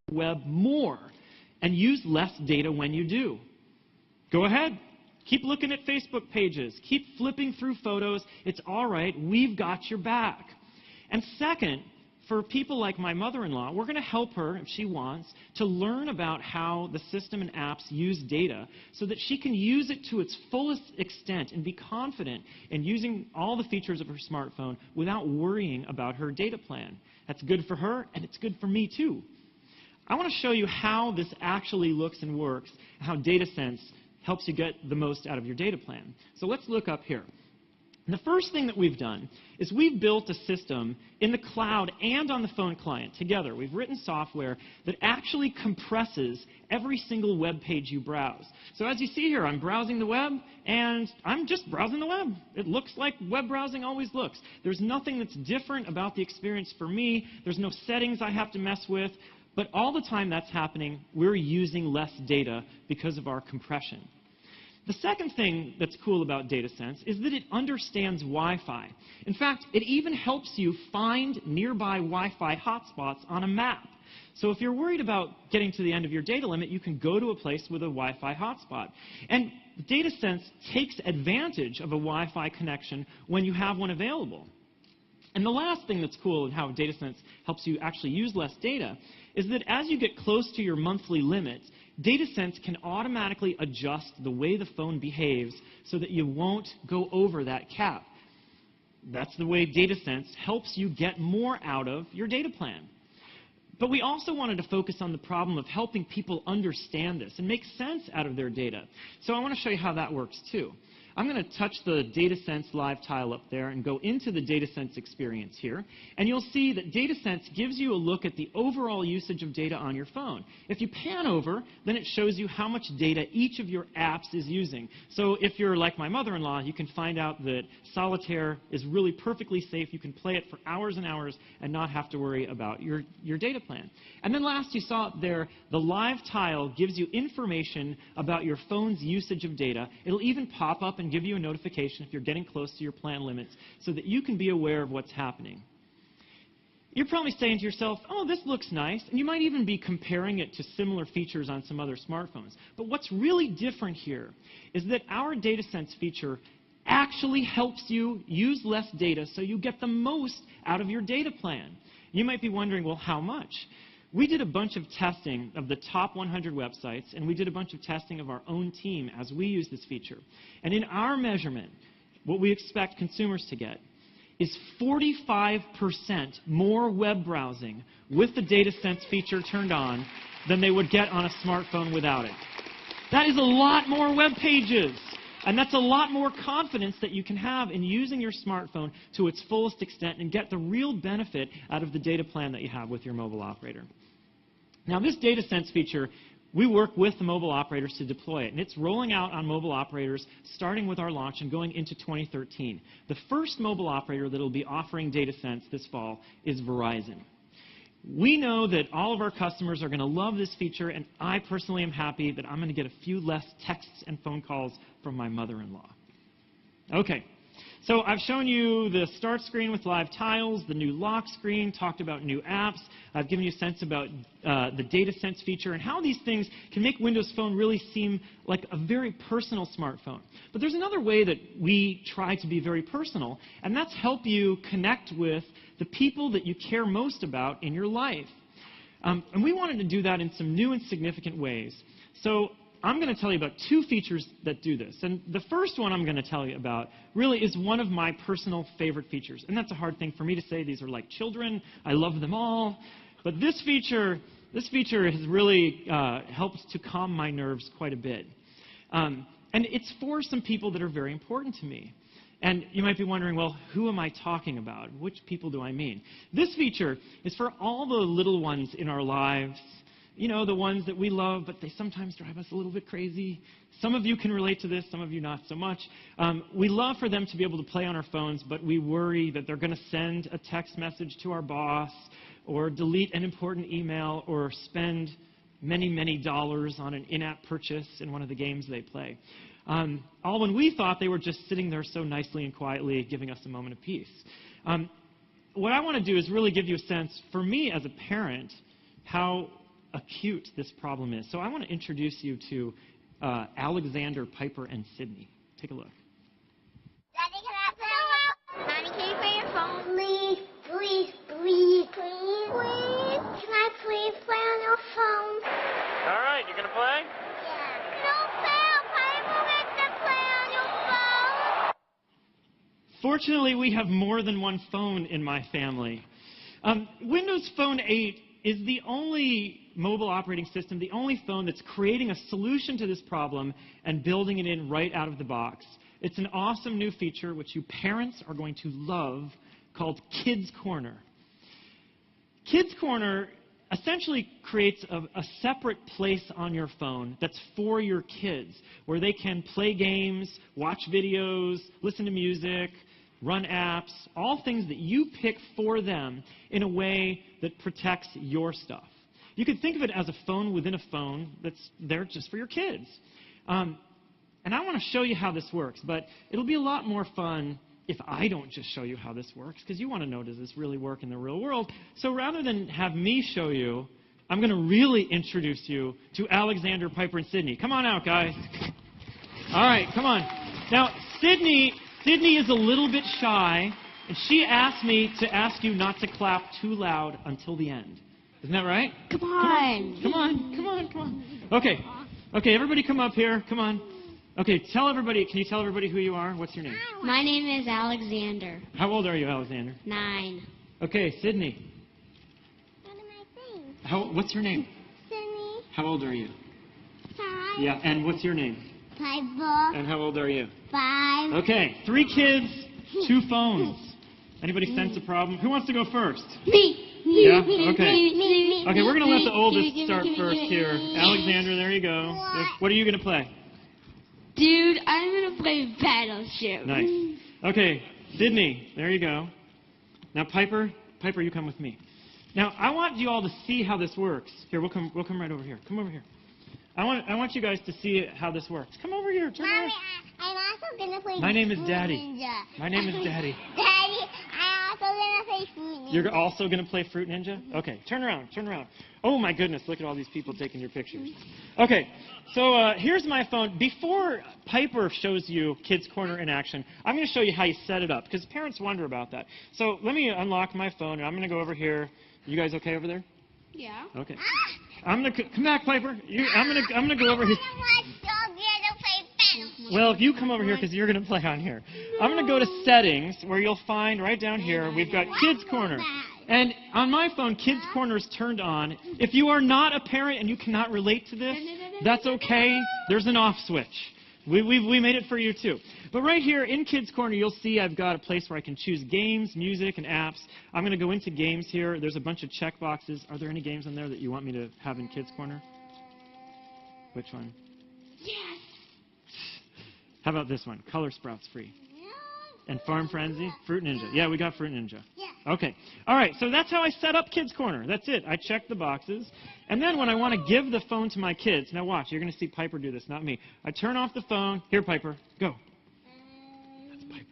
the web more and use less data when you do. Go ahead. Keep looking at Facebook pages. Keep flipping through photos. It's all right. We've got your back. And second, for people like my mother-in-law, we're going to help her, if she wants, to learn about how the system and apps use data so that she can use it to its fullest extent and be confident in using all the features of her smartphone without worrying about her data plan. That's good for her, and it's good for me, too. I want to show you how this actually looks and works, and how DataSense helps you get the most out of your data plan. So let's look up here. And the first thing that we've done is we've built a system in the cloud and on the phone client together. We've written software that actually compresses every single web page you browse. So as you see here, I'm browsing the web, and I'm just browsing the web. It looks like web browsing always looks. There's nothing that's different about the experience for me. There's no settings I have to mess with. But all the time that's happening, we're using less data because of our compression. The second thing that's cool about DataSense is that it understands Wi-Fi. In fact, it even helps you find nearby Wi-Fi hotspots on a map. So if you're worried about getting to the end of your data limit, you can go to a place with a Wi-Fi hotspot. And DataSense takes advantage of a Wi-Fi connection when you have one available. And the last thing that's cool in how DataSense helps you actually use less data is that as you get close to your monthly limit, DataSense can automatically adjust the way the phone behaves so that you won't go over that cap. That's the way DataSense helps you get more out of your data plan. But we also wanted to focus on the problem of helping people understand this and make sense out of their data. So I want to show you how that works too. I'm going to touch the DataSense live tile up there and go into the DataSense experience here. And you'll see that DataSense gives you a look at the overall usage of data on your phone. If you pan over, then it shows you how much data each of your apps is using. So if you're like my mother-in-law, you can find out that Solitaire is really perfectly safe. You can play it for hours and hours and not have to worry about your data plan. And then last, you saw it there, the live tile gives you information about your phone's usage of data. It'll even pop up and give you a notification if you're getting close to your plan limits so that you can be aware of what's happening. You're probably saying to yourself, oh, this looks nice, and you might even be comparing it to similar features on some other smartphones. But what's really different here is that our DataSense feature actually helps you use less data so you get the most out of your data plan. You might be wondering, well, how much? We did a bunch of testing of the top 100 websites, and we did a bunch of testing of our own team as we use this feature. And in our measurement, what we expect consumers to get is 45% more web browsing with the DataSense feature turned on than they would get on a smartphone without it. That is a lot more web pages. And that's a lot more confidence that you can have in using your smartphone to its fullest extent and get the real benefit out of the data plan that you have with your mobile operator. Now, this DataSense feature, we work with the mobile operators to deploy it, and it's rolling out on mobile operators starting with our launch and going into 2013. The first mobile operator that will be offering DataSense this fall is Verizon. We know that all of our customers are going to love this feature, and I personally am happy that I'm going to get a few less texts and phone calls from my mother-in-law. Okay, so I've shown you the start screen with live tiles, the new lock screen, talked about new apps. I've given you a sense about the DataSense feature and how these things can make Windows Phone really seem like a very personal smartphone. But there's another way that we try to be very personal, and that's help you connect with the people that you care most about in your life. And we wanted to do that in some new and significant ways. So I'm going to tell you about two features that do this. And the first one I'm going to tell you about really is one of my personal favorite features. And that's a hard thing for me to say. These are like children. I love them all. But this feature has really helped to calm my nerves quite a bit. And it's for some people that are very important to me. And you might be wondering, well, who am I talking about? Which people do I mean? This feature is for all the little ones in our lives. You know, the ones that we love, but they sometimes drive us a little bit crazy. Some of you can relate to this, some of you not so much. We love for them to be able to play on our phones, but we worry that they're going to send a text message to our boss or delete an important email or spend many, many dollars on an in-app purchase in one of the games they play. All when we thought they were just sitting there so nicely and quietly giving us a moment of peace. What I want to do is really give you a sense, for me as a parent, how acute this problem is. So I want to introduce you to Alexander, Piper, and Sydney. Take a look. Daddy, can I play? Mommy, can you play your phone? Please, please, please, please, please. Can I please play on your phone? All right, you're going to play? Yeah. No, fail. Piper wants to play on your phone. Fortunately, we have more than one phone in my family. Windows Phone 8 is the only mobile operating system, the only phone that's creating a solution to this problem and building it in right out of the box. It's an awesome new feature which you parents are going to love called Kids Corner. Kids Corner essentially creates a separate place on your phone that's for your kids, where they can play games, watch videos, listen to music, run apps, all things that you pick for them in a way that protects your stuff. You could think of it as a phone within a phone that's there just for your kids. And I want to show you how this works, but it'll be a lot more fun if I don't just show you how this works, because you want to know, does this really work in the real world? So rather than have me show you, I'm going to really introduce you to Alexander, Piper, and Sydney. Come on out, guys. All right, come on. Now, Sydney is a little bit shy, and she asked me to ask you not to clap too loud until the end. Isn't that right? Come on. Come on. Okay, everybody come up here. Come on. Okay, tell everybody, can you tell everybody who you are? What's your name? My name is Alexander. How old are you, Alexander? 9. Okay, Sydney. What am I saying? What's your name? Sydney. How old are you? 5. Yeah, and what's your name? Piper. And how old are you? 5. Okay, 3 kids, 2 phones. Anybody sense a problem? Who wants to go first? Me. Yeah? Okay. Okay, we're going to let the oldest start first here. Alexander, there you go. What are you going to play? Dude, I'm going to play Battleship. Nice. Okay, Sydney, there you go. Now, Piper, you come with me. Now, I want you all to see how this works. Here, we'll come right over here. Come over here. I want you guys to see how this works. Come over here. Turn around. Mommy, I'm also going to play My name is Fruit Daddy. Ninja. My name is Daddy. Daddy, I'm also going to play Fruit Ninja. You're also going to play Fruit Ninja? Okay, turn around. Oh, my goodness, look at all these people taking your pictures. Okay, so here's my phone. Before Piper shows you Kids Corner in action, I'm going to show you how you set it up, because parents wonder about that. So let me unlock my phone, and I'm going to go over here. You guys okay over there? Yeah. Okay. I'm going to come back, Piper. I'm going to go over here. Well, if you come over here, because you're going to play on here. I'm going to go to Settings, where you'll find right down here, we've got Kids Corner. And on my phone, Kids Corner is turned on. If you are not a parent and you cannot relate to this, that's okay. There's an off switch. We made it for you, too. But right here in Kids Corner, you'll see I've got a place where I can choose games, music, and apps. I'm going to go into games here. There's a bunch of check boxes. Are there any games in there that you want me to have in Kids Corner? Which one? Yes. How about this one? Color Sprouts free. And Farm Frenzy? Fruit Ninja. Yeah, we got Fruit Ninja. Yeah. Okay. All right, so that's how I set up Kids Corner. That's it. I check the boxes. And then when I want to give the phone to my kids, now watch, you're going to see Piper do this, not me. I turn off the phone. Here, Piper, go. That's Piper.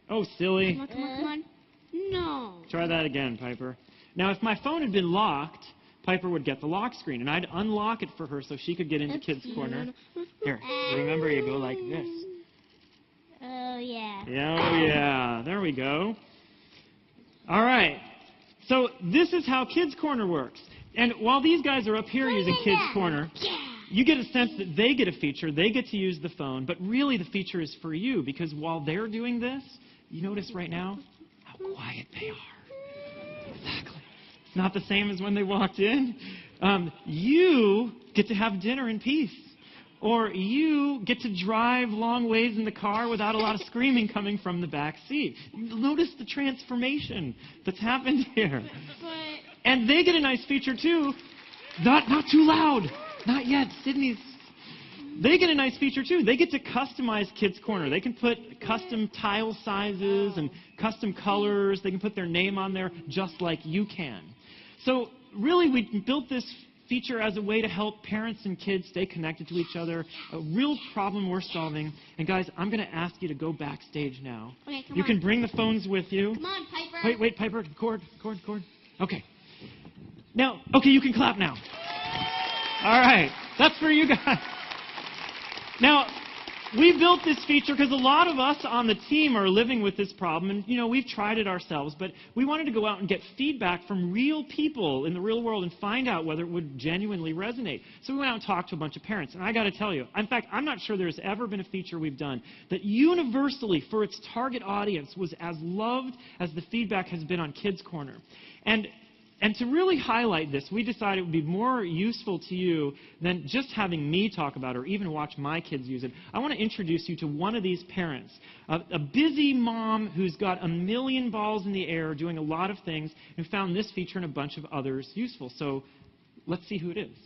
Oh, silly. Come on. No. Try that again, Piper. Now, if my phone had been locked, Piper would get the lock screen, and I'd unlock it for her so she could get into Kids Corner. Here, remember, you go like this. Oh, yeah. Oh, yeah. There we go. All right. So this is how Kids Corner works. And while these guys are up here using Kids Corner, you get a sense that they get a feature. They get to use the phone. But really, the feature is for you, because while they're doing this, you notice right now how quiet they are. Exactly. It's not the same as when they walked in. You get to have dinner in peace. Or you get to drive long ways in the car without a lot of screaming coming from the back seat. Notice the transformation that's happened here. And they get a nice feature, too. Not too loud. Not yet. Sydney's... They get a nice feature, too. They get to customize Kids Corner. They can put custom tile sizes and custom colors. They can put their name on there just like you can. So, really, we built this feature as a way to help parents and kids stay connected to each other, a real problem we're solving. And guys, I'm going to ask you to go backstage now. Okay, come You on. can bring the phones with you. Come on, Piper. Wait, Piper, cord. Okay. Now, okay, you can clap now. All right, that's for you guys. Now, we built this feature because a lot of us on the team are living with this problem, and we've tried it ourselves, but we wanted to go out and get feedback from real people in the real world and find out whether it would genuinely resonate. So we went out and talked to a bunch of parents, and I got to tell you, in fact, I'm not sure there's ever been a feature we've done that universally for its target audience was as loved as the feedback has been on Kids Corner. And to really highlight this, we decided it would be more useful to you than just having me talk about it or even watch my kids use it. I want to introduce you to one of these parents, a busy mom who's got a million balls in the air doing a lot of things, who found this feature and a bunch of others useful. So let's see who it is.